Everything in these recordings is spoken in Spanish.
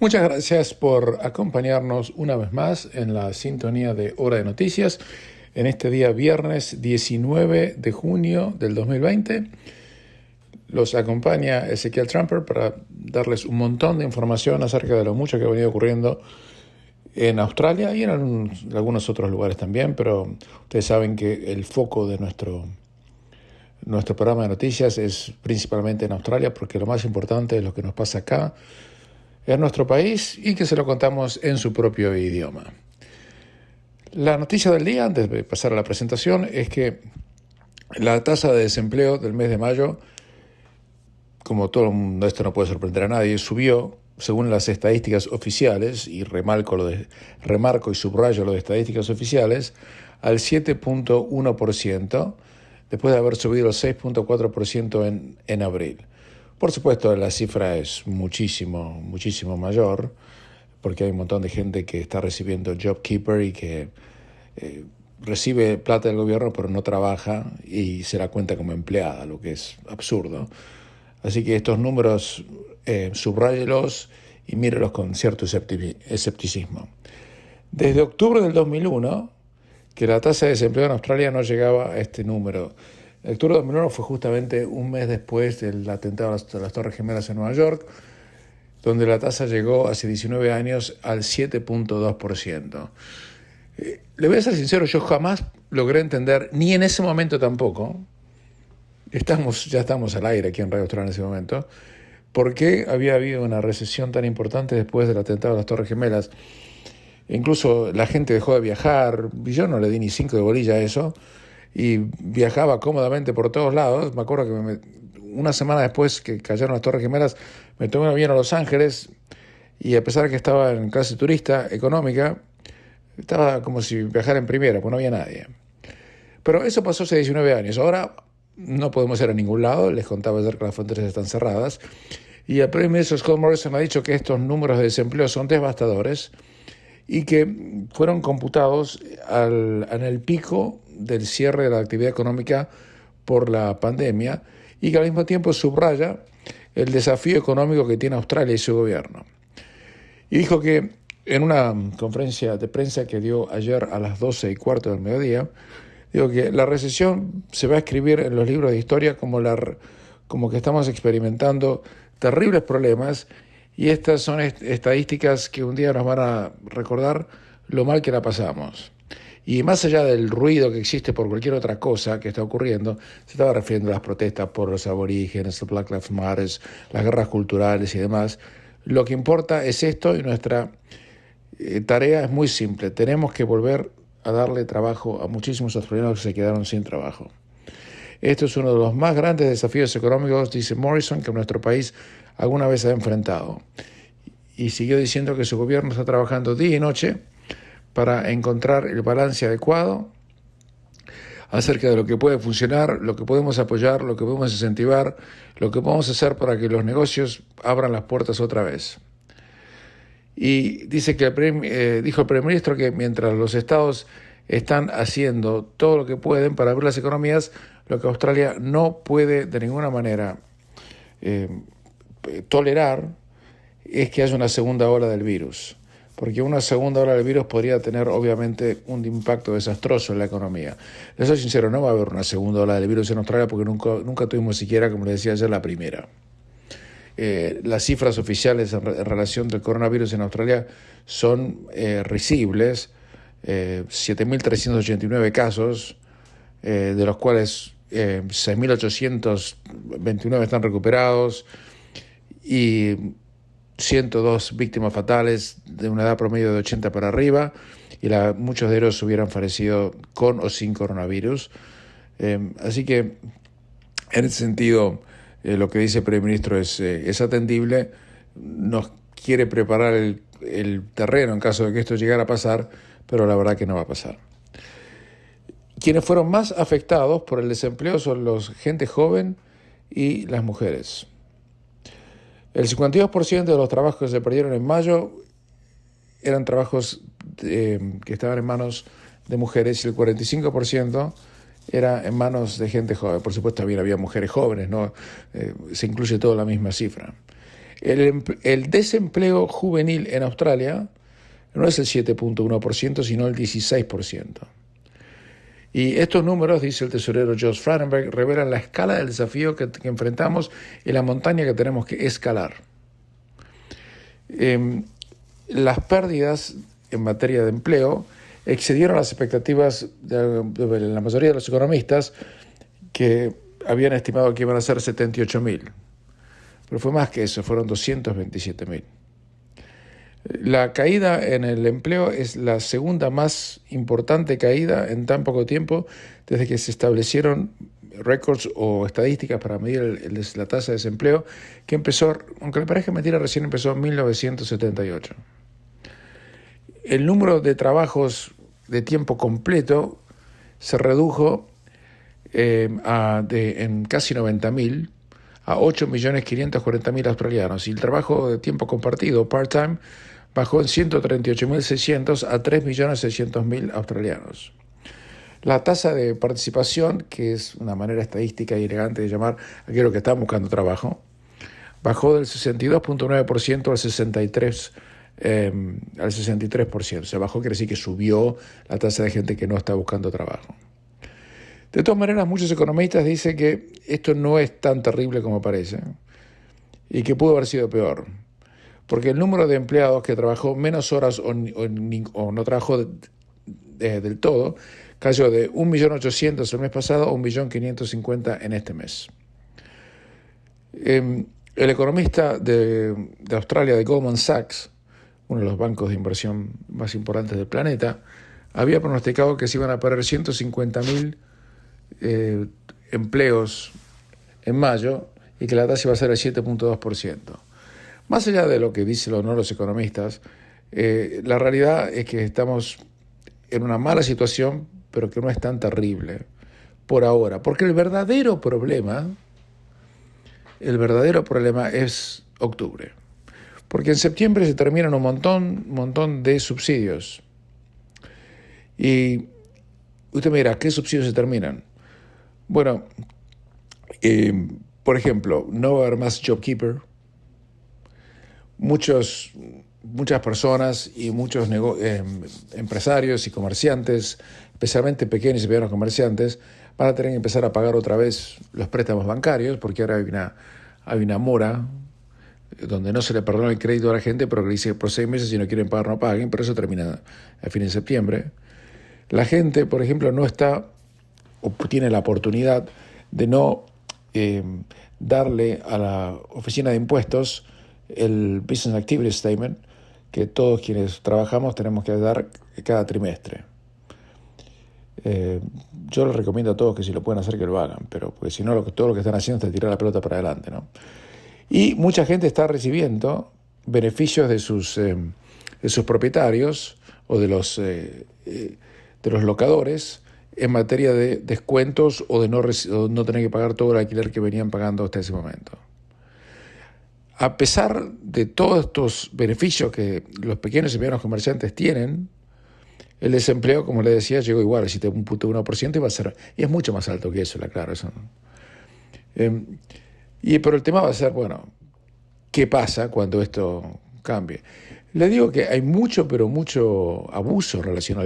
Muchas gracias por acompañarnos una vez más en la sintonía de Hora de Noticias en este día viernes 19 de junio del 2020. Los acompaña Ezequiel Trumper para darles un montón de información acerca de lo mucho que ha venido ocurriendo en Australia y en algunos otros lugares también, pero ustedes saben que el foco de nuestro programa de noticias es principalmente en Australia, porque lo más importante es lo que nos pasa acá en nuestro país y que se lo contamos en su propio idioma. La noticia del día, antes de pasar a la presentación, es que la tasa de desempleo del mes de mayo, como todo el mundo, esto no puede sorprender a nadie, subió según las estadísticas oficiales, y remarco y subrayo lo de estadísticas oficiales, al 7.1%, después de haber subido al 6.4% en abril. Por supuesto, la cifra es muchísimo mayor, porque hay un montón de gente que está recibiendo JobKeeper y que recibe plata del gobierno pero no trabaja y se la cuenta como empleada, lo que es absurdo. Así que estos números subráyelos y mírelos con cierto escepticismo. Desde octubre del 2001, que la tasa de desempleo en Australia no llegaba a este número. El octubre de 2001 fue justamente un mes después del atentado a las Torres Gemelas en Nueva York, donde la tasa llegó hace 19 años al 7.2%. Le voy a ser sincero, yo jamás logré entender, ni en ese momento tampoco, ya estamos al aire aquí en Radio Australia en ese momento, por qué había habido una recesión tan importante después del atentado a las Torres Gemelas. Incluso la gente dejó de viajar, y yo no le di ni 5 de bolilla a eso, y viajaba cómodamente por todos lados. Me acuerdo que una semana después que cayeron las Torres Gemelas, me tomé un avión a Los Ángeles, y a pesar de que estaba en clase turista económica, estaba como si viajara en primera, pues no había nadie. Pero eso pasó hace 19 años. Ahora no podemos ir a ningún lado. Les contaba ayer que las fronteras están cerradas. Y el primer ministro Scott Morrison ha dicho que estos números de desempleo son devastadores y que fueron computados en el pico del cierre de la actividad económica por la pandemia, y que al mismo tiempo subraya el desafío económico que tiene Australia y su gobierno. Y dijo que en una conferencia de prensa que dio ayer a las 12:15 del mediodía, digo que la recesión se va a escribir en los libros de historia como que estamos experimentando terribles problemas, y estas son estadísticas que un día nos van a recordar lo mal que la pasamos. Y más allá del ruido que existe por cualquier otra cosa que está ocurriendo, se estaba refiriendo a las protestas por los aborígenes, el Black Lives Matter, las guerras culturales y demás. Lo que importa es esto, y nuestra tarea es muy simple. Tenemos que volver a darle trabajo a muchísimos australianos que se quedaron sin trabajo. Esto es uno de los más grandes desafíos económicos, dice Morrison, que nuestro país alguna vez ha enfrentado. Y siguió diciendo que su gobierno está trabajando día y noche para encontrar el balance adecuado acerca de lo que puede funcionar, lo que podemos apoyar, lo que podemos incentivar, lo que podemos hacer para que los negocios abran las puertas otra vez. Y dice que dijo el primer ministro que mientras los estados están haciendo todo lo que pueden para abrir las economías, lo que Australia no puede de ninguna manera tolerar es que haya una segunda ola del virus, porque una segunda ola del virus podría tener obviamente un impacto desastroso en la economía. Les soy sincero, no va a haber una segunda ola del virus en Australia, porque nunca tuvimos siquiera, como les decía ayer, la primera. Las cifras oficiales en relación del coronavirus en Australia son risibles. 7.389 casos, de los cuales 6.829 están recuperados, y 102 víctimas fatales de una edad promedio de 80 para arriba, y muchos de ellos hubieran fallecido con o sin coronavirus. Así que en ese sentido, lo que dice el primer ministro es atendible. Nos quiere preparar el terreno en caso de que esto llegara a pasar, pero la verdad que no va a pasar. Quienes fueron más afectados por el desempleo son la gente joven y las mujeres. El 52% de los trabajos que se perdieron en mayo eran trabajos que estaban en manos de mujeres, y el 45% era en manos de gente joven. Por supuesto, también había mujeres jóvenes, ¿no? Se incluye todo en la misma cifra. El desempleo juvenil en Australia no es el 7.1%, sino el 16%. Y estos números, dice el tesorero Josh Frydenberg, revelan la escala del desafío que enfrentamos y la montaña que tenemos que escalar. Las pérdidas en materia de empleo excedieron las expectativas de la mayoría de los economistas, que habían estimado que iban a ser 78.000. Pero fue más que eso, fueron 227.000. La caída en el empleo es la segunda más importante caída en tan poco tiempo desde que se establecieron récords o estadísticas para medir la tasa de desempleo, que empezó, aunque le parezca mentira, recién empezó en 1978. El número de trabajos de tiempo completo se redujo en casi 90.000 a 8.540.000 australianos, y el trabajo de tiempo compartido, part-time, bajó en 138.600 a 3.600.000 australianos. La tasa de participación, que es una manera estadística y elegante de llamar a aquellos que están buscando trabajo, bajó del 62.9% al 63%. Se bajó, quiere decir que subió la tasa de gente que no está buscando trabajo. De todas maneras, muchos economistas dicen que esto no es tan terrible como parece y que pudo haber sido peor, porque el número de empleados que trabajó menos horas o no trabajó del todo cayó de 1.800.000 el mes pasado a 1.550.000 en este mes. El economista de Australia, de Goldman Sachs, uno de los bancos de inversión más importantes del planeta, había pronosticado que se iban a perder 150.000 empleos en mayo y que la tasa iba a ser el 7.2%. Más allá de lo que dicen los economistas, la realidad es que estamos en una mala situación, pero que no es tan terrible por ahora, porque el verdadero problema es octubre, porque en septiembre se terminan un montón de subsidios. Y usted me dirá, ¿qué subsidios se terminan? Bueno, por ejemplo, no va a haber más JobKeeper. Muchas personas y muchos empresarios y comerciantes, especialmente pequeños y medianos comerciantes, van a tener que empezar a pagar otra vez los préstamos bancarios, porque ahora hay una mora donde no se le perdona el crédito a la gente, pero que dice por 6 meses si no quieren pagar no paguen, pero eso termina a fin de septiembre. La gente, por ejemplo, no está o tiene la oportunidad de no darle a la oficina de impuestos el Business Activity Statement que todos quienes trabajamos tenemos que dar cada trimestre. Yo les recomiendo a todos que si lo pueden hacer que lo hagan, pero porque si no todo lo que están haciendo es tirar la pelota para adelante, ¿no? Y mucha gente está recibiendo beneficios de sus propietarios o de los locadores en materia de descuentos o de no tener que pagar todo el alquiler que venían pagando hasta ese momento. A pesar de todos estos beneficios que los pequeños y medianos comerciantes tienen, el desempleo, como les decía, llegó igual al 7.1% y va a ser, y es mucho más alto que eso, claro, eso, ¿no? Pero el tema va a ser, bueno, ¿qué pasa cuando esto cambie? Le digo que hay mucho abuso en relación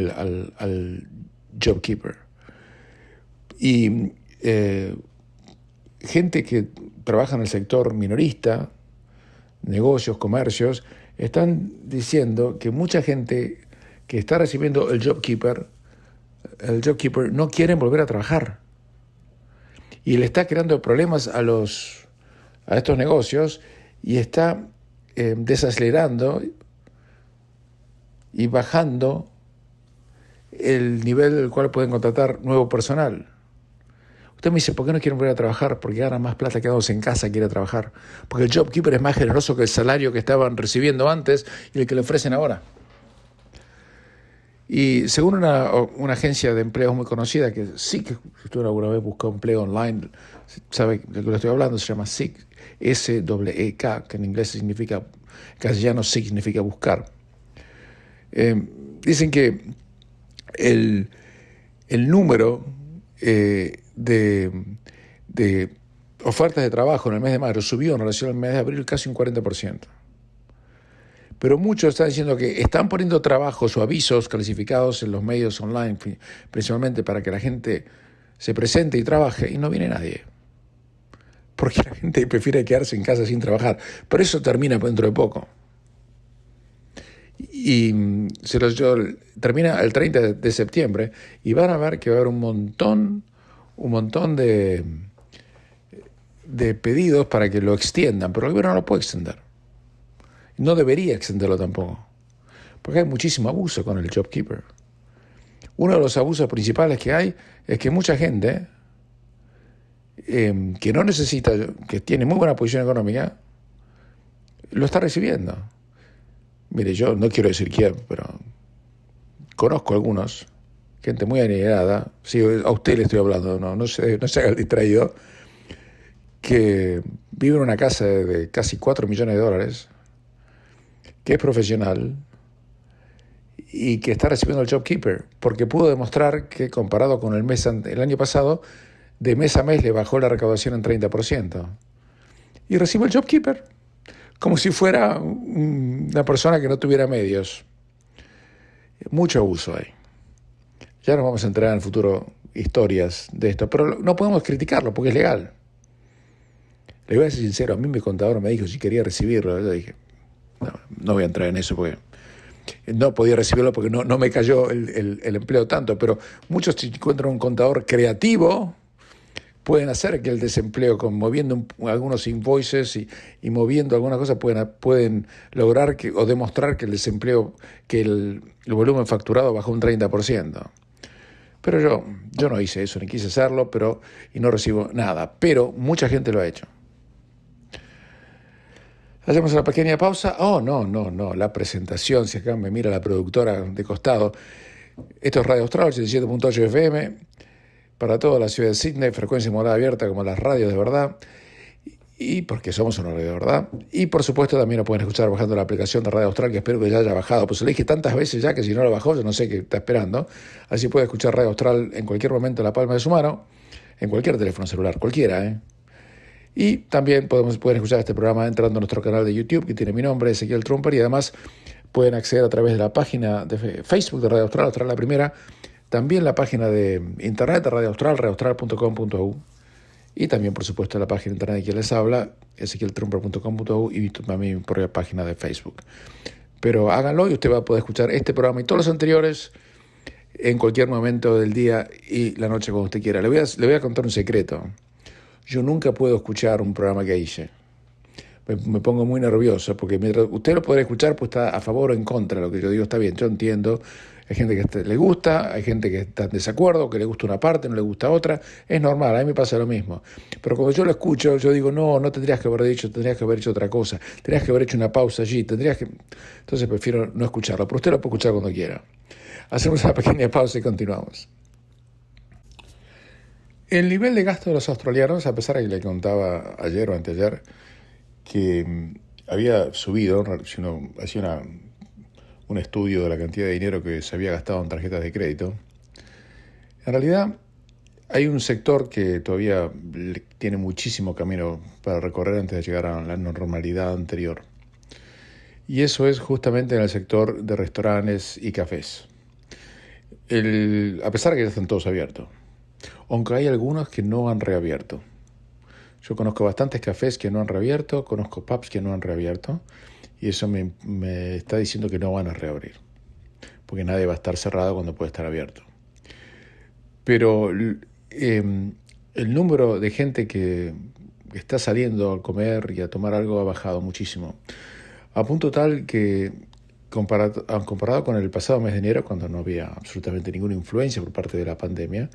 al JobKeeper. Y gente que trabaja en el sector minorista, negocios, comercios, están diciendo que mucha gente que está recibiendo el JobKeeper no quieren volver a trabajar. Y le está creando problemas a estos negocios y está desacelerando y bajando el nivel del cual pueden contratar nuevo personal. Usted me dice, ¿por qué no quieren volver a trabajar? Porque ganan más plata quedándose en casa, quiere trabajar. Porque el JobKeeper es más generoso que el salario que estaban recibiendo antes y el que le ofrecen ahora. Y según una agencia de empleos muy conocida, que sí, que si usted alguna vez buscó empleo online, sabe de lo que le estoy hablando, se llama Seek, S-E-E-K, que en inglés significa, castellano Seek significa buscar. Dicen que el número de ofertas de trabajo en el mes de mayo subió en relación al mes de abril casi un 40%. Pero muchos están diciendo que están poniendo trabajos o avisos clasificados en los medios online, principalmente para que la gente se presente y trabaje, y no viene nadie. Porque la gente prefiere quedarse en casa sin trabajar. Pero eso termina dentro de poco. Y termina el 30 de septiembre y van a ver que va a haber un montón de pedidos para que lo extiendan, pero el gobierno no lo puede extender. No debería extenderlo tampoco, porque hay muchísimo abuso con el JobKeeper. Uno de los abusos principales que hay es que mucha gente que no necesita, que tiene muy buena posición económica, lo está recibiendo. Mire, yo no quiero decir quién, pero conozco algunos, gente muy adinerada, sí, a usted le estoy hablando, no se haga el distraído, que vive en una casa de casi $4 millones, que es profesional y que está recibiendo el JobKeeper, porque pudo demostrar que comparado con el año pasado, de mes a mes le bajó la recaudación en 30%. Y recibe el JobKeeper, como si fuera una persona que no tuviera medios. Mucho abuso hay. Ya nos vamos a enterar en el futuro historias de esto, pero no podemos criticarlo porque es legal. Le voy a ser sincero, a mí mi contador me dijo si quería recibirlo. Yo dije, no voy a entrar en eso porque no podía recibirlo porque no me cayó el empleo tanto, pero muchos si encuentran un contador creativo pueden hacer que el desempleo, moviendo algunos invoices y moviendo algunas cosas, pueden lograr o demostrar que el desempleo, que el volumen facturado bajó un 30%. Pero yo no hice eso, ni quise hacerlo, y no recibo nada. Pero mucha gente lo ha hecho. Hacemos una pequeña pausa. Oh, no, la presentación, si acá me mira la productora de costado. Esto es Radio Austral, 87.8 FM, para toda la ciudad de Sydney, frecuencia modulada abierta como las radios de verdad, y porque somos una radio de verdad. Y por supuesto también lo pueden escuchar bajando la aplicación de Radio Austral, que espero que ya haya bajado. Pues se lo dije tantas veces ya que si no lo bajó, yo no sé qué está esperando. Así puede escuchar Radio Austral en cualquier momento en la palma de su mano, en cualquier teléfono celular, cualquiera, Y también pueden escuchar este programa entrando a nuestro canal de YouTube, que tiene mi nombre, Ezequiel Trumper, y además pueden acceder a través de la página de Facebook de Radio Austral, Austral la Primera, también la página de internet de Radio Austral, radioaustral.com.au, y también, por supuesto, la página de internet de quien les habla, ezequieltrumper.com.au, y también mi propia página de Facebook. Pero háganlo y usted va a poder escuchar este programa y todos los anteriores en cualquier momento del día y la noche cuando usted quiera. Le voy a contar un secreto. Yo nunca puedo escuchar un programa que hice. Me pongo muy nervioso porque mientras usted lo podrá escuchar, pues está a favor o en contra de lo que yo digo. Está bien, yo entiendo. Hay gente que le gusta, hay gente que está en desacuerdo, que le gusta una parte, no le gusta otra. Es normal, a mí me pasa lo mismo. Pero cuando yo lo escucho, yo digo, no tendrías que haber dicho, tendrías que haber hecho otra cosa, tendrías que haber hecho una pausa allí, Entonces prefiero no escucharlo, pero usted lo puede escuchar cuando quiera. Hacemos una pequeña pausa y continuamos. El nivel de gasto de los australianos, a pesar de que le contaba ayer o anteayer que había subido, si uno hacía un estudio de la cantidad de dinero que se había gastado en tarjetas de crédito, en realidad hay un sector que todavía tiene muchísimo camino para recorrer antes de llegar a la normalidad anterior. Y eso es justamente en el sector de restaurantes y cafés. A pesar de que ya están todos abiertos, aunque hay algunos que no han reabierto. Yo conozco bastantes cafés que no han reabierto, conozco pubs que no han reabierto, y eso me está diciendo que no van a reabrir, porque nadie va a estar cerrado cuando puede estar abierto. Pero el número de gente que está saliendo a comer y a tomar algo ha bajado muchísimo, a punto tal que comparado con el pasado mes de enero, cuando no había absolutamente ninguna influencia por parte de la pandemia,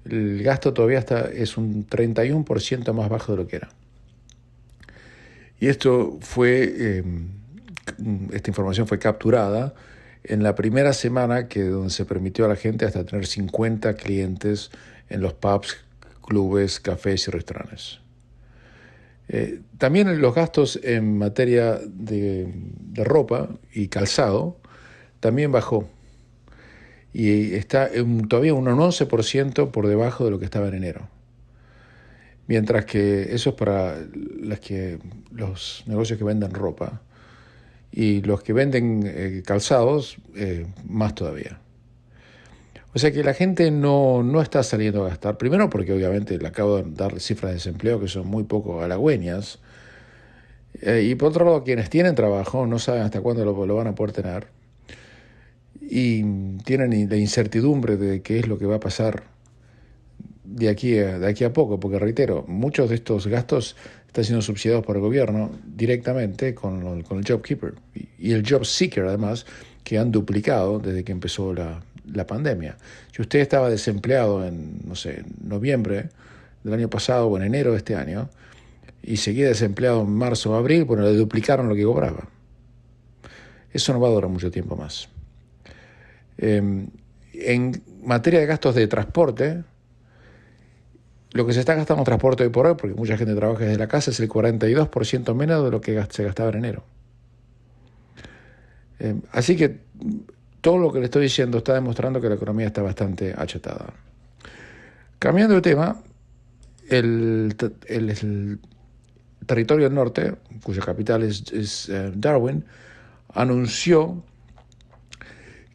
el gasto todavía es un 31% más bajo de lo que era. Y esta información fue capturada en la primera semana donde se permitió a la gente hasta tener 50 clientes en los pubs, clubes, cafés y restaurantes. También los gastos en materia de ropa y calzado también bajó. Y está todavía un 11% por debajo de lo que estaba en enero. Mientras que eso es para los negocios que venden ropa y los que venden calzados, más todavía. O sea que la gente no está saliendo a gastar, primero porque obviamente le acabo de dar cifras de desempleo que son muy poco halagüeñas, y por otro lado quienes tienen trabajo no saben hasta cuándo lo van a poder tener y tienen la incertidumbre de qué es lo que va a pasar de aquí a poco, porque reitero, muchos de estos gastos están siendo subsidiados por el gobierno directamente con el JobKeeper y el Job Seeker, además, que han duplicado desde que empezó la pandemia. Si usted estaba desempleado en, no sé, en noviembre del año pasado o en enero de este año y seguía desempleado en marzo o abril, bueno, le duplicaron lo que cobraba. Eso no va a durar mucho tiempo más. En materia de gastos de transporte, lo que se está gastando en transporte hoy por hoy, porque mucha gente trabaja desde la casa, es el 42% menos de lo que se gastaba en enero. Así que todo lo que le estoy diciendo está demostrando que la economía está bastante achatada. Cambiando de tema, el territorio del norte, cuya capital es Darwin, anunció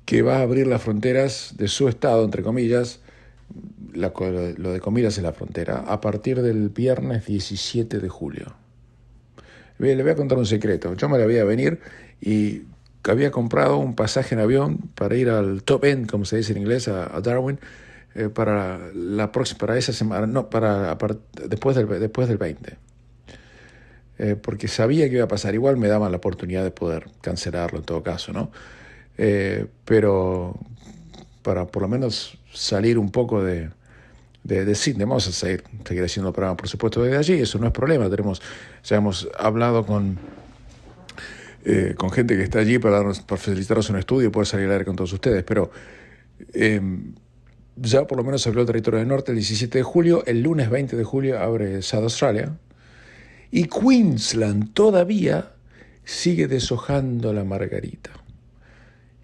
que va a abrir las fronteras de su estado, entre comillas, lo de comillas en la frontera, a partir del viernes 17 de julio. Le voy a contar un secreto. Yo me la voy a venir y había comprado un pasaje en avión para ir al top end, como se dice en inglés, a Darwin, para esa semana, no, después del 20. Porque sabía que iba a pasar. Igual me daban la oportunidad de poder cancelarlo en todo caso, ¿no? Pero para por lo menos salir un poco de Sydney. Vamos a seguir haciendo el programa, por supuesto, desde allí. Eso no es problema. Ya hemos hablado con gente que está allí para facilitarnos un estudio y poder salir al aire con todos ustedes. Pero ya por lo menos se abrió el territorio del norte el 17 de julio. El lunes 20 de julio abre South Australia. Y Queensland todavía sigue deshojando la margarita.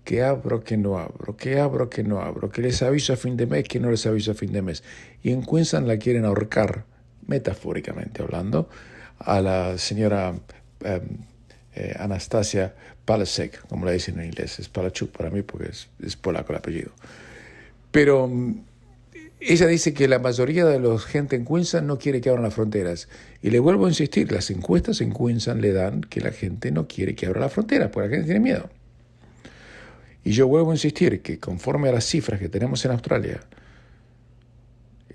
Que abro, que no abro, que abro, que no abro, que les aviso a fin de mes, que no les aviso a fin de mes. Y en Queensland la quieren ahorcar, metafóricamente hablando, a la señora Anastasia Palaszczuk, como la dicen en inglés. Es Palachuk para mí porque es polaco el apellido. Pero ella dice que la mayoría de la gente en Queensland no quiere que abran las fronteras. Y le vuelvo a insistir, las encuestas en Queensland le dan que la gente no quiere que abran las fronteras, porque la gente tiene miedo. Y yo vuelvo a insistir que conforme a las cifras que tenemos en Australia,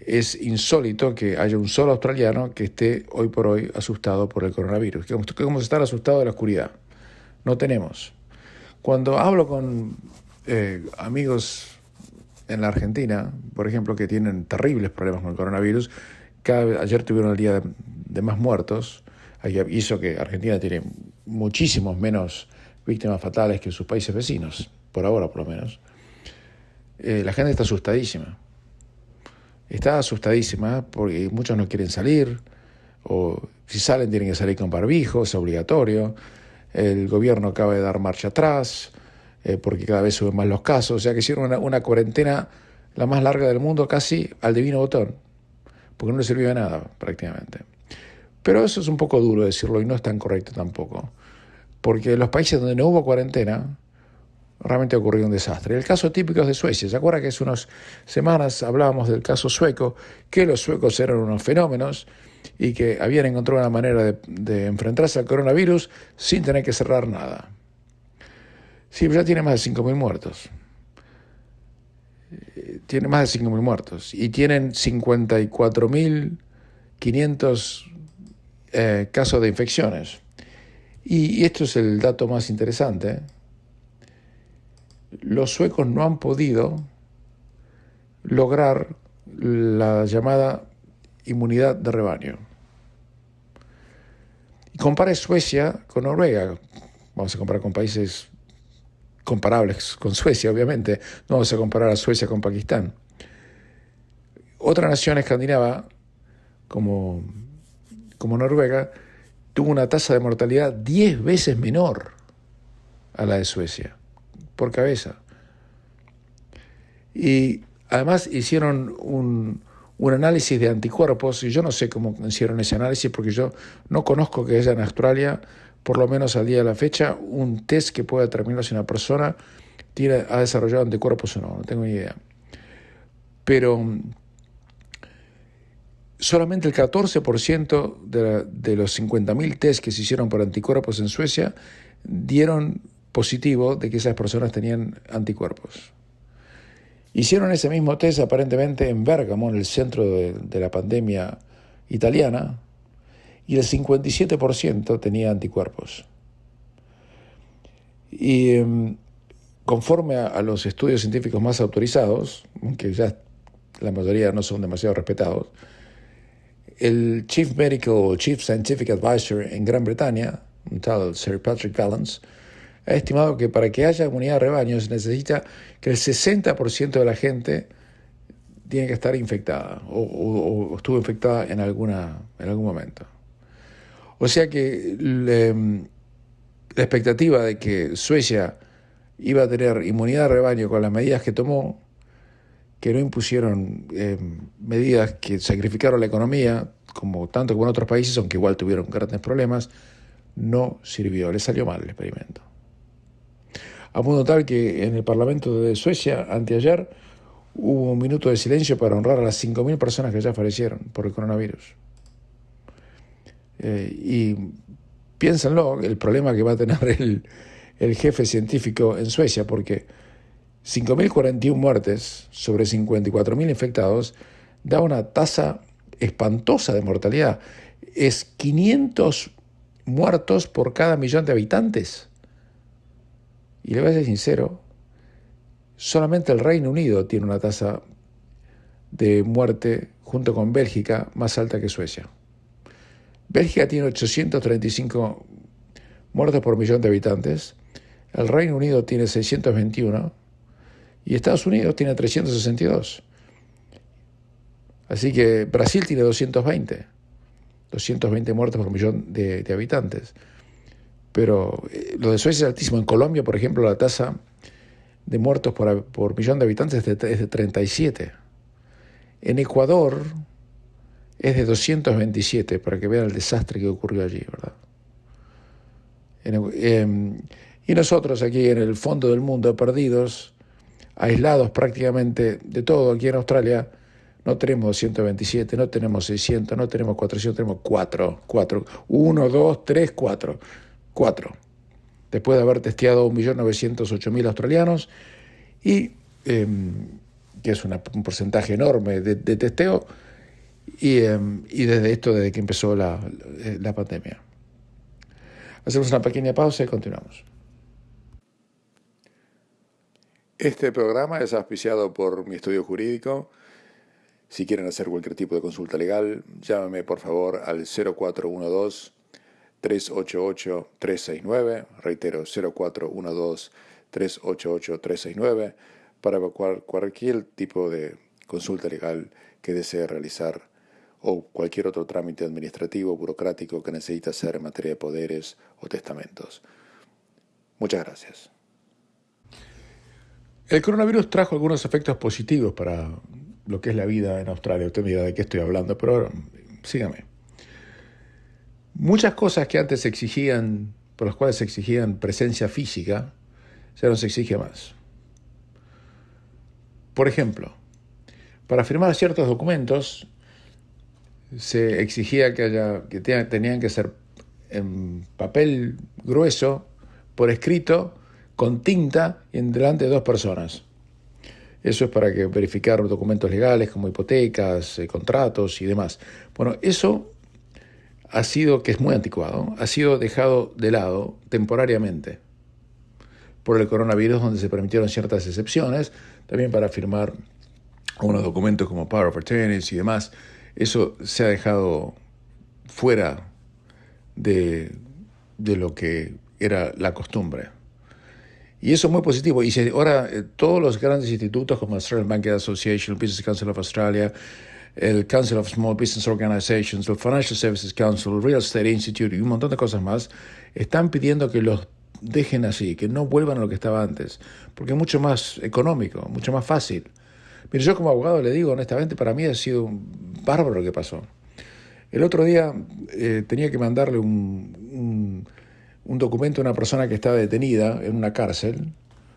es insólito que haya un solo australiano que esté hoy por hoy asustado por el coronavirus. Que vamos a estar asustados de la oscuridad. No tenemos. Cuando hablo con amigos en la Argentina, por ejemplo, que tienen terribles problemas con el coronavirus, ayer tuvieron el día de más muertos, hizo que Argentina tiene muchísimos menos víctimas fatales que sus países vecinos, por ahora por lo menos. La gente está asustadísima. Está asustadísima porque muchos no quieren salir, o si salen tienen que salir con barbijo, es obligatorio. El gobierno acaba de dar marcha atrás, porque cada vez suben más los casos. O sea que hicieron una cuarentena la más larga del mundo, casi al divino botón, porque no le sirvió de nada prácticamente. Pero eso es un poco duro decirlo y no es tan correcto tampoco, porque en los países donde no hubo cuarentena, realmente ocurrió un desastre. El caso típico es de Suecia. ¿Se acuerda que hace unas semanas hablábamos del caso sueco, que los suecos eran unos fenómenos y que habían encontrado una manera de enfrentarse al coronavirus sin tener que cerrar nada? Sí, pero ya tiene más de 5.000 muertos. Tiene más de 5.000 muertos y tienen 54.500 casos de infecciones. Y esto es el dato más interesante. Los suecos no han podido lograr la llamada inmunidad de rebaño. Y compare Suecia con Noruega. Vamos a comparar con países comparables con Suecia, obviamente. No vamos a comparar a Suecia con Pakistán. Otra nación escandinava, como Noruega, tuvo una tasa de mortalidad 10 veces menor a la de Suecia, por cabeza. Y además hicieron un análisis de anticuerpos, y yo no sé cómo hicieron ese análisis porque yo no conozco que haya en Australia, por lo menos al día de la fecha, un test que pueda determinar si una persona ha desarrollado anticuerpos o no, no tengo ni idea. Pero solamente el 14% de los 50.000 test que se hicieron por anticuerpos en Suecia dieron positivo de que esas personas tenían anticuerpos. Hicieron ese mismo test aparentemente en Bérgamo, en el centro de la pandemia italiana, y el 57% tenía anticuerpos. Y conforme a los estudios científicos más autorizados, aunque ya la mayoría no son demasiado respetados, el Chief Scientific Advisor en Gran Bretaña, un tal Sir Patrick Vallance, ha estimado que para que haya inmunidad de rebaño se necesita que el 60% de la gente tiene que estar infectada o estuvo infectada en algún momento. O sea que la expectativa de que Suecia iba a tener inmunidad de rebaño con las medidas que tomó, que no impusieron medidas que sacrificaron la economía, tanto como en otros países, aunque igual tuvieron grandes problemas, no sirvió, le salió mal el experimento. A punto tal que en el Parlamento de Suecia, anteayer, hubo un minuto de silencio para honrar a las 5.000 personas que ya fallecieron por el coronavirus. Y piénsenlo, el problema que va a tener el jefe científico en Suecia, porque 5.041 muertes sobre 54.000 infectados da una tasa espantosa de mortalidad. Es 500 muertos por cada millón de habitantes. Y le voy a ser sincero, solamente el Reino Unido tiene una tasa de muerte, junto con Bélgica, más alta que Suecia. Bélgica tiene 835 muertos por millón de habitantes, el Reino Unido tiene 621 y Estados Unidos tiene 362. Así que Brasil tiene 220 muertos por millón de habitantes. Pero lo de Suecia es altísimo. En Colombia, por ejemplo, la tasa de muertos por millón de habitantes es de 37. En Ecuador es de 227, para que vean el desastre que ocurrió allí, ¿verdad? Y nosotros aquí en el fondo del mundo, perdidos, aislados prácticamente de todo, aquí en Australia, no tenemos 227, no tenemos 600, no tenemos 400, tenemos 4. 1, 2, 3, 4. 4, después de haber testeado 1.908.000 australianos, y que es un porcentaje enorme de testeo, y desde que empezó la pandemia. Hacemos una pequeña pausa y continuamos. Este programa es auspiciado por mi estudio jurídico. Si quieren hacer cualquier tipo de consulta legal, llámame por favor al 0412-388-369, reitero, 0412-388-369, para cualquier tipo de consulta legal que desee realizar o cualquier otro trámite administrativo, burocrático que necesite hacer en materia de poderes o testamentos. Muchas gracias. El coronavirus trajo algunos efectos positivos para lo que es la vida en Australia. Usted me dirá de qué estoy hablando, pero ahora, sígame. Muchas cosas que antes por las cuales se exigían presencia física, ya no se exige más. Por ejemplo, para firmar ciertos documentos se exigía que tenían que ser en papel grueso, por escrito, con tinta, en delante de 2 personas. Eso es para verificar documentos legales como hipotecas, contratos y demás. Bueno, eso que es muy anticuado, ha sido dejado de lado temporariamente por el coronavirus, donde se permitieron ciertas excepciones, también para firmar unos documentos como Power of Attorney y demás. Eso se ha dejado fuera de lo que era la costumbre. Y eso es muy positivo. Y ahora todos los grandes institutos como Australian Banking Association, el Business Council of Australia, el Council of Small Business Organizations, el Financial Services Council, el Real Estate Institute y un montón de cosas más, están pidiendo que los dejen así, que no vuelvan a lo que estaba antes, porque es mucho más económico, mucho más fácil. Mire, yo como abogado le digo honestamente, para mí ha sido un bárbaro lo que pasó. El otro día tenía que mandarle un documento a una persona que estaba detenida en una cárcel,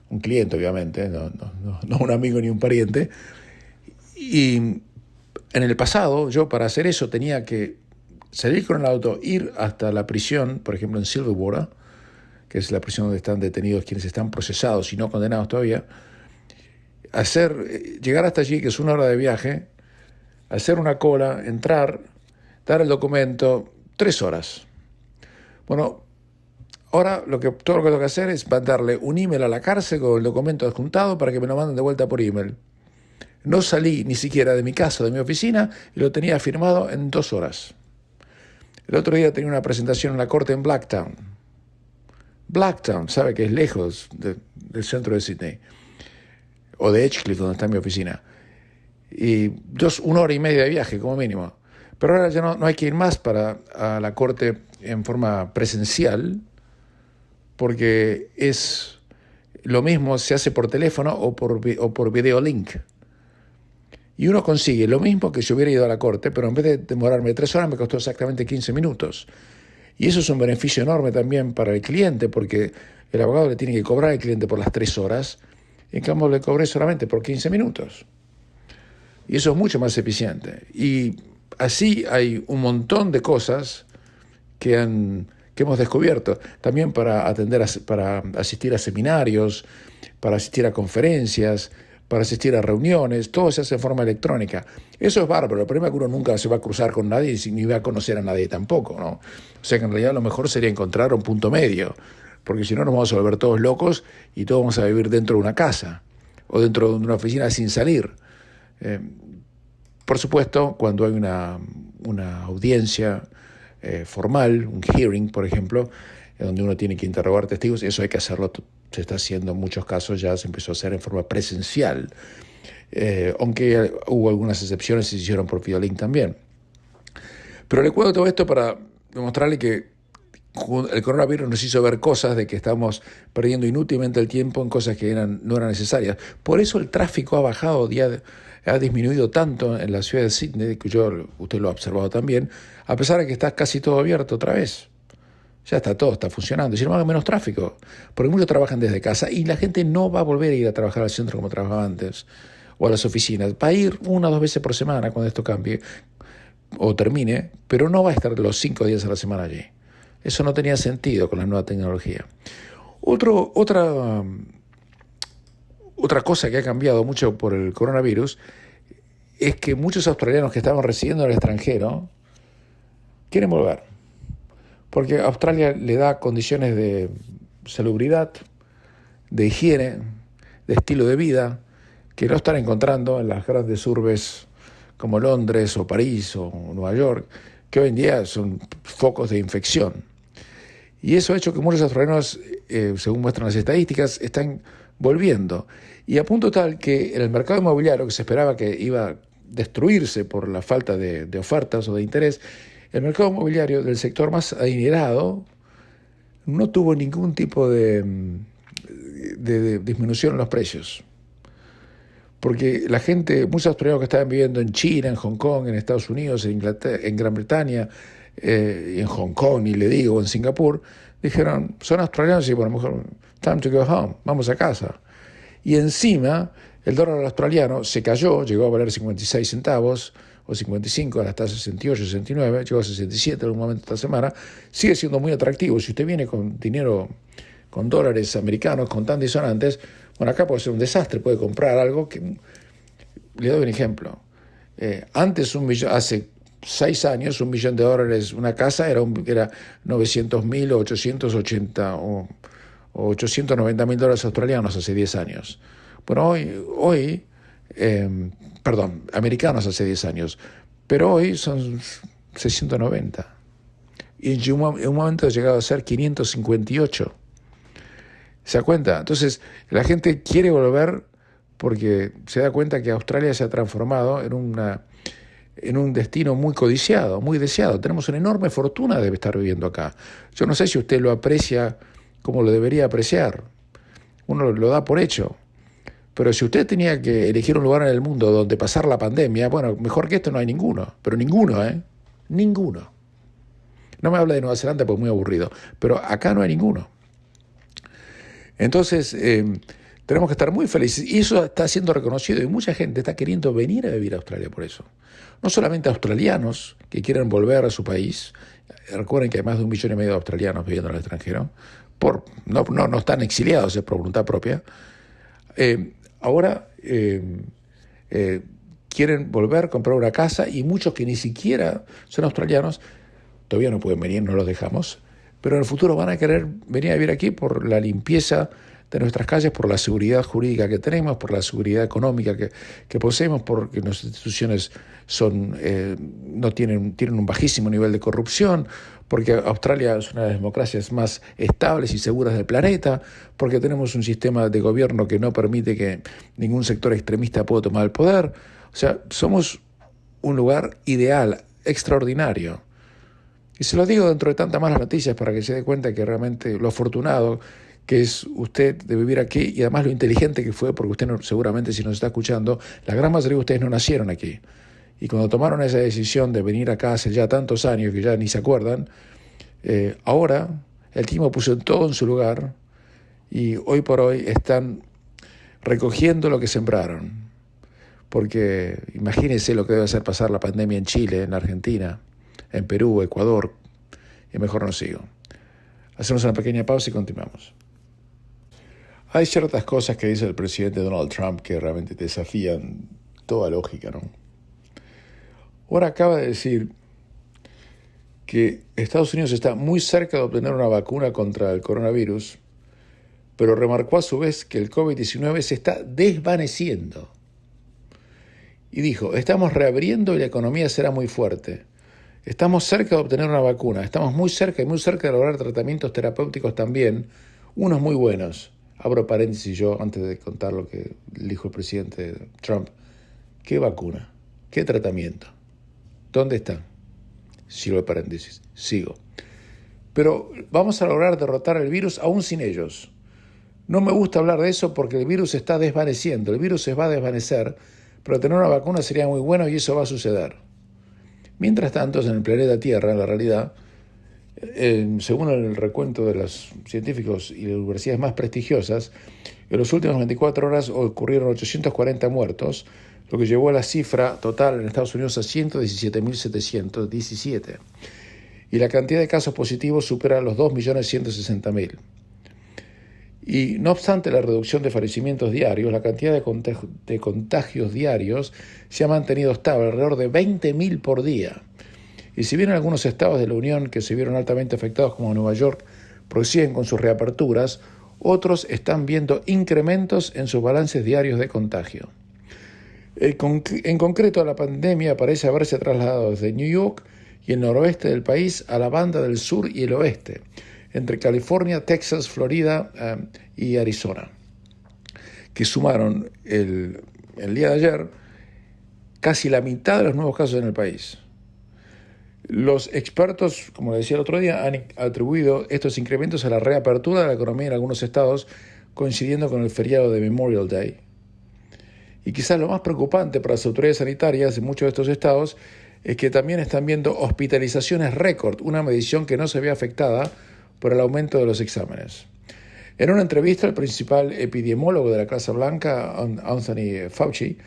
un cliente obviamente, no un amigo ni un pariente, y en el pasado yo para hacer eso tenía que salir con el auto, ir hasta la prisión, por ejemplo en Silverwater, que es la prisión donde están detenidos quienes están procesados y no condenados todavía, llegar hasta allí, que es 1 hora de viaje, hacer una cola, entrar, dar el documento, 3 horas. Bueno, ahora todo lo que tengo que hacer es mandarle un email a la cárcel con el documento adjuntado para que me lo manden de vuelta por email. No salí ni siquiera de mi casa, de mi oficina, y lo tenía firmado en 2 horas. El otro día tenía una presentación en la corte en Blacktown. Blacktown, sabe que es lejos del centro de Sydney, o de Edgecliff, donde está mi oficina. Y 1 hora y media de viaje, como mínimo. Pero ahora ya no hay que ir más a la corte en forma presencial, porque es lo mismo, se hace por teléfono o por video link. Y uno consigue lo mismo que si hubiera ido a la corte, pero en vez de demorarme 3 horas me costó exactamente 15 minutos. Y eso es un beneficio enorme también para el cliente, porque el abogado le tiene que cobrar al cliente por las 3 horas, en cambio le cobré solamente por 15 minutos. Y eso es mucho más eficiente. Y así hay un montón de cosas que hemos descubierto. También para asistir a seminarios, para asistir a conferencias, para asistir a reuniones, todo se hace de forma electrónica. Eso es bárbaro. El problema es que uno nunca se va a cruzar con nadie ni va a conocer a nadie tampoco, ¿no? O sea que en realidad lo mejor sería encontrar un punto medio, porque si no nos vamos a volver todos locos y todos vamos a vivir dentro de una casa o dentro de una oficina sin salir. Por supuesto, cuando hay una audiencia formal, un hearing, por ejemplo, donde uno tiene que interrogar testigos, eso hay que hacerlo, se está haciendo en muchos casos, ya se empezó a hacer en forma presencial, aunque hubo algunas excepciones y se hicieron por videolink también. Pero le cuento todo esto para demostrarle que el coronavirus nos hizo ver cosas de que estamos perdiendo inútilmente el tiempo en cosas que no eran necesarias. Por eso el tráfico ha bajado, ha disminuido tanto en la ciudad de Sydney, que usted lo ha observado también, a pesar de que está casi todo abierto otra vez. Ya todo está funcionando. Sin embargo, hay menos tráfico, porque muchos trabajan desde casa y la gente no va a volver a ir a trabajar al centro como trabajaba antes, o a las oficinas. Va a ir 1 o 2 veces por semana cuando esto cambie o termine, pero no va a estar los 5 días a la semana allí. Eso no tenía sentido con la nueva tecnología. Otra cosa que ha cambiado mucho por el coronavirus es que muchos australianos que estaban residiendo en el extranjero quieren volver, porque Australia le da condiciones de salubridad, de higiene, de estilo de vida, que no están encontrando en las grandes urbes como Londres o París o Nueva York, que hoy en día son focos de infección. Y eso ha hecho que muchos australianos, según muestran las estadísticas, están volviendo. Y a punto tal que en el mercado inmobiliario, que se esperaba que iba a destruirse por la falta de ofertas o de interés, el mercado inmobiliario del sector más adinerado no tuvo ningún tipo de disminución en los precios. Porque la gente, muchos australianos que estaban viviendo en China, en Hong Kong, en Estados Unidos, en Inglaterra, en Gran Bretaña, en Hong Kong, ni le digo, en Singapur, dijeron, son australianos y bueno, mejor, time to go home, vamos a casa. Y encima, el dólar australiano se cayó, llegó a valer 56 centavos, o 55, ahora está a 68, 69, llegó a 67 en un momento esta semana, sigue siendo muy atractivo. Si usted viene con dinero, con dólares americanos, con tan disonantes, bueno, acá puede ser un desastre, puede comprar algo que... Le doy un ejemplo. Antes, hace 6 años, $1 millón, una casa era 900.000 o 880 o $890.000 australianos hace 10 años. Bueno, hoy americanos hace 10 años, pero hoy son 690. Y en un momento ha llegado a ser 558. ¿Se da cuenta? Entonces, la gente quiere volver porque se da cuenta que Australia se ha transformado en un destino muy codiciado, muy deseado. Tenemos una enorme fortuna de estar viviendo acá. Yo no sé si usted lo aprecia como lo debería apreciar. Uno lo da por hecho. Pero si usted tenía que elegir un lugar en el mundo donde pasar la pandemia, bueno, mejor que esto no hay ninguno. Pero ninguno, ¿eh? Ninguno. No me habla de Nueva Zelanda porque es muy aburrido. Pero acá no hay ninguno. Entonces, tenemos que estar muy felices. Y eso está siendo reconocido y mucha gente está queriendo venir a vivir a Australia por eso. No solamente australianos que quieren volver a su país. Recuerden que hay más de 1,5 millones de australianos viviendo en el extranjero. No están exiliados, es por voluntad propia. Ahora quieren volver a comprar una casa y muchos que ni siquiera son australianos todavía no pueden venir, no los dejamos, pero en el futuro van a querer venir a vivir aquí por la limpieza de nuestras calles, por la seguridad jurídica que tenemos, por la seguridad económica que poseemos, porque nuestras instituciones tienen un bajísimo nivel de corrupción, porque Australia es una de las democracias más estables y seguras del planeta, porque tenemos un sistema de gobierno que no permite que ningún sector extremista pueda tomar el poder. O sea, somos un lugar ideal, extraordinario. Y se lo digo dentro de tantas malas noticias para que se dé cuenta que realmente lo afortunado que es usted de vivir aquí y además lo inteligente que fue, porque usted seguramente si nos está escuchando, la gran mayoría de ustedes no nacieron aquí. Y cuando tomaron esa decisión de venir acá hace ya tantos años que ya ni se acuerdan, ahora el tiempo puso todo en su lugar y hoy por hoy están recogiendo lo que sembraron. Porque imagínense lo que debe hacer pasar la pandemia en Chile, en Argentina, en Perú, Ecuador, y mejor no sigo. Hacemos una pequeña pausa y continuamos. Hay ciertas cosas que dice el presidente Donald Trump que realmente desafían toda lógica, ¿no? Ahora acaba de decir que Estados Unidos está muy cerca de obtener una vacuna contra el coronavirus, pero remarcó a su vez que el COVID-19 se está desvaneciendo. Y dijo, estamos reabriendo y la economía será muy fuerte. Estamos cerca de obtener una vacuna, estamos muy cerca de lograr tratamientos terapéuticos también, unos muy buenos. Abro paréntesis yo antes de contar lo que dijo el presidente Trump. ¿Qué vacuna? ¿Qué tratamiento? ¿Dónde están? Cierro paréntesis, sigo. Pero vamos a lograr derrotar el virus aún sin ellos. No me gusta hablar de eso porque el virus se está desvaneciendo, el virus se va a desvanecer, pero tener una vacuna sería muy bueno y eso va a suceder. Mientras tanto, en el planeta Tierra, en la realidad, según el recuento de los científicos y las universidades más prestigiosas, en las últimas 24 horas ocurrieron 840 muertos, lo que llevó a la cifra total en Estados Unidos a 117.717. Y la cantidad de casos positivos supera los 2.160.000. Y no obstante la reducción de fallecimientos diarios, la cantidad de contagios diarios se ha mantenido estable, alrededor de 20.000 por día. Y si bien algunos estados de la Unión que se vieron altamente afectados, como Nueva York, prosiguen con sus reaperturas, otros están viendo incrementos en sus balances diarios de contagio. En concreto, la pandemia parece haberse trasladado desde New York y el noroeste del país a la banda del sur y el oeste, entre California, Texas, Florida y Arizona, que sumaron el día de ayer casi la mitad de los nuevos casos en el país. Los expertos, como decía el otro día, han atribuido estos incrementos a la reapertura de la economía en algunos estados, coincidiendo con el feriado de Memorial Day. Y quizás lo más preocupante para las autoridades sanitarias en muchos de estos estados es que también están viendo hospitalizaciones récord, una medición que no se ve afectada por el aumento de los exámenes. En una entrevista, el principal epidemiólogo de la Casa Blanca, Anthony Fauci,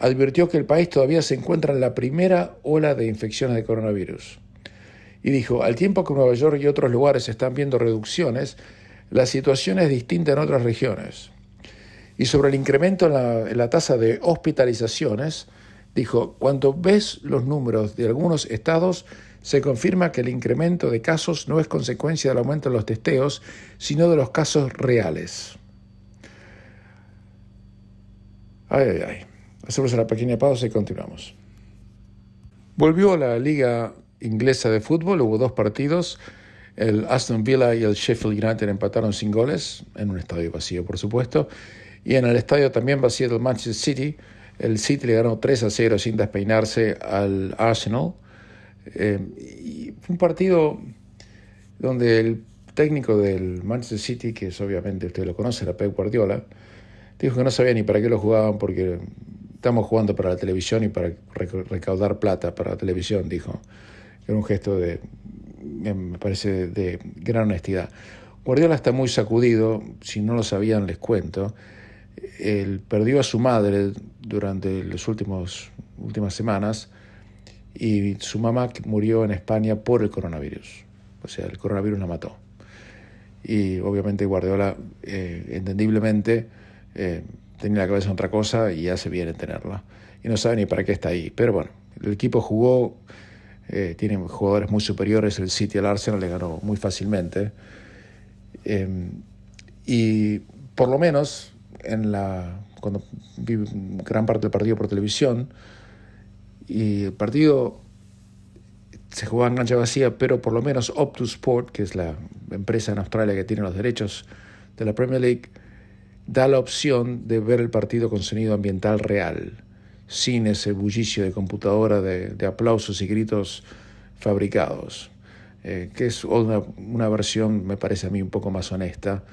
advirtió que el país todavía se encuentra en la primera ola de infecciones de coronavirus. Y dijo, al tiempo que Nueva York y otros lugares están viendo reducciones, la situación es distinta en otras regiones. Y sobre el incremento en la tasa de hospitalizaciones, dijo, cuando ves los números de algunos estados, se confirma que el incremento de casos no es consecuencia del aumento de los testeos, sino de los casos reales. Ay. Hacemos una pequeña pausa y continuamos. Volvió a la Liga Inglesa de Fútbol, hubo 2 partidos. El Aston Villa y el Sheffield United empataron sin goles, en un estadio vacío, por supuesto. Y en el estadio también vacío del Manchester City, el City le ganó 3-0 sin despeinarse al Arsenal. Y fue un partido donde el técnico del Manchester City, que es obviamente usted lo conoce, era Pep Guardiola, Dijo que no sabía ni para qué lo jugaban porque estamos jugando para la televisión y para recaudar plata para la televisión, dijo. Era un gesto me parece, de gran honestidad. Guardiola está muy sacudido, si no lo sabían les cuento. Él perdió a su madre durante las últimas semanas y su mamá murió en España por el coronavirus. O sea, el coronavirus la mató. Y obviamente Guardiola, entendiblemente, tenía la cabeza en otra cosa y hace bien en tenerla. Y no sabe ni para qué está ahí. Pero bueno, el equipo jugó, tiene jugadores muy superiores. El City al Arsenal le ganó muy fácilmente. Y por lo menos, cuando vi gran parte del partido por televisión, y el partido se jugaba en cancha vacía, pero por lo menos Optus Sport, que es la empresa en Australia que tiene los derechos de la Premier League, da la opción de ver el partido con sonido ambiental real, sin ese bullicio de computadora de aplausos y gritos fabricados, que es una versión, me parece a mí, un poco más honesta,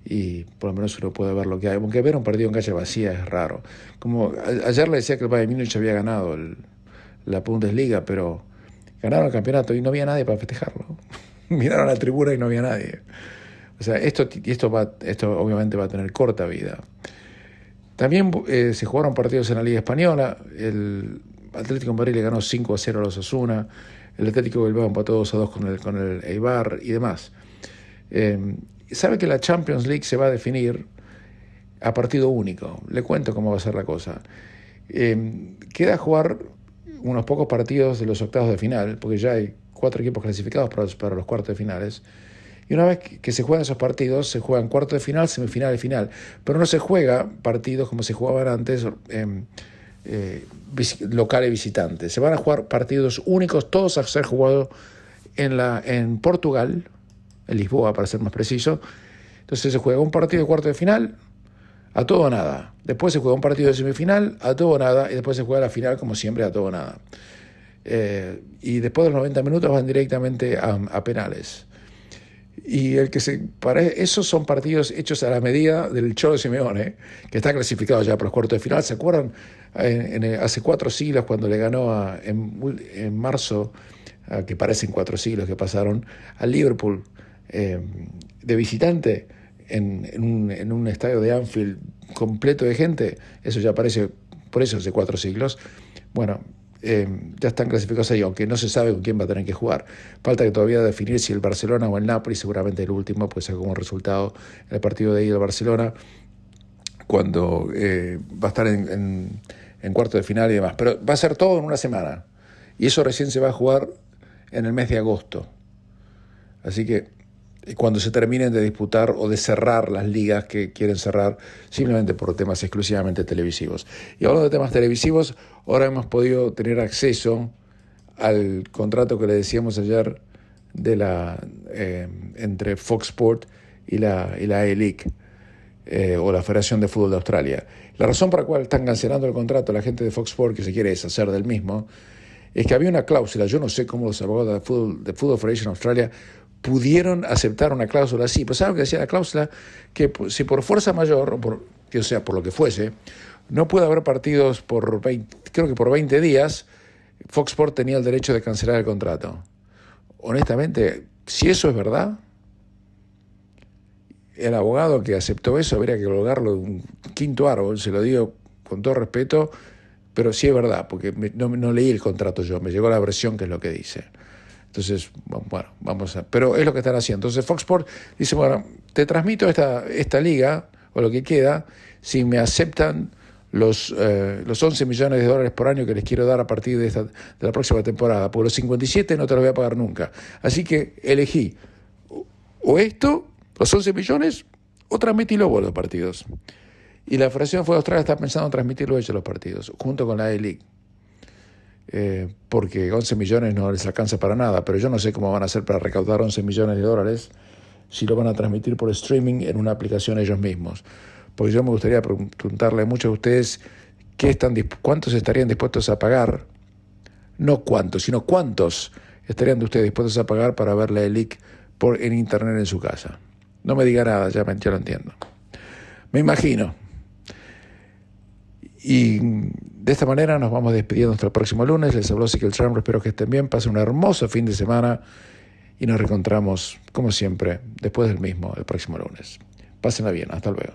y por lo menos uno puede ver lo que hay. Aunque ver un partido en cancha vacía es raro. Como ayer le decía que el Bayern Múnich había ganado la Bundesliga, pero ganaron el campeonato y no había nadie para festejarlo. Miraron a la tribuna y no había nadie. O sea, esto obviamente va a tener corta vida. También se jugaron partidos en la Liga Española. El Atlético de Madrid le ganó 5-0 a los Osasuna. El Atlético de Bilbao empató 2-2 con el Eibar y demás. Sabe que la Champions League se va a definir a partido único. Le cuento cómo va a ser la cosa. Queda jugar unos pocos partidos de los octavos de final, porque ya hay 4 equipos clasificados para los cuartos de finales. Y una vez que se juegan esos partidos, se juegan cuartos de final, semifinal y final. Pero no se juega partidos como se jugaban antes, local y visitante. Se van a jugar partidos únicos, todos a ser jugados en Portugal, en Lisboa para ser más preciso. Entonces se juega un partido de cuarto de final a todo o nada. Después se juega un partido de semifinal a todo o nada y después se juega la final como siempre a todo o nada. Y después de los 90 minutos van directamente a penales. Y esos son partidos hechos a la medida del Cholo Simeone, que está clasificado ya para los cuartos de final. ¿Se acuerdan? Hace 4 siglos cuando le ganó en marzo, que parecen 4 siglos que pasaron, al Liverpool de visitante en un estadio de Anfield completo de gente. Eso ya parece, por eso hace 4 siglos. Bueno, ya están clasificados ahí, aunque no se sabe con quién va a tener que jugar. Falta que todavía definir si el Barcelona o el Napoli, seguramente el último, pues como resultado el partido de ahí del Barcelona, cuando va a estar en cuarto de final y demás. Pero va a ser todo en una semana. Y eso recién se va a jugar en el mes de agosto. Así que cuando se terminen de disputar o de cerrar las ligas que quieren cerrar simplemente por temas exclusivamente televisivos. Y hablando de temas televisivos, ahora hemos podido tener acceso al contrato que le decíamos ayer entre Fox Sport y la A-League, o la Federación de Fútbol de Australia. La razón por la cual están cancelando el contrato la gente de Fox Sport, que se quiere deshacer del mismo, es que había una cláusula. Yo no sé cómo los abogados de Football Federation Australia pudieron aceptar una cláusula así. Pues ¿saben qué decía la cláusula? Que si por fuerza mayor, o sea, por lo que fuese, no puede haber partidos creo que por 20 días, Fox Sport tenía el derecho de cancelar el contrato. Honestamente, si eso es verdad, el abogado que aceptó eso habría que colgarlo de un quinto árbol, se lo digo con todo respeto, pero sí es verdad, porque no leí el contrato yo, me llegó la versión que es lo que dice. Entonces, bueno, pero es lo que están haciendo. Entonces Fox Sport dice, bueno, te transmito esta liga, o lo que queda, si me aceptan los 11 millones de dólares por año que les quiero dar a partir de la próxima temporada, porque los 57 no te los voy a pagar nunca. Así que elegí o esto, los 11 millones, o transmitilo vos los partidos. Y la Federación de Fútbol de Australia está pensando en transmitirlo ellos los partidos, junto con la A-League. Porque 11 millones no les alcanza para nada, pero yo no sé cómo van a hacer para recaudar 11 millones de dólares si lo van a transmitir por streaming en una aplicación ellos mismos. Porque yo me gustaría preguntarle a muchos de ustedes cuántos estarían dispuestos a pagar, no cuántos, sino cuántos estarían de ustedes dispuestos a pagar para ver la A-League en internet en su casa. No me diga nada, ya lo entiendo. Me imagino. Y de esta manera nos vamos despidiendo hasta el próximo lunes. Les habló Ezequiel Chamberlain, espero que estén bien, pasen un hermoso fin de semana y nos reencontramos, como siempre, después del mismo, el próximo lunes. Pásenla bien, hasta luego.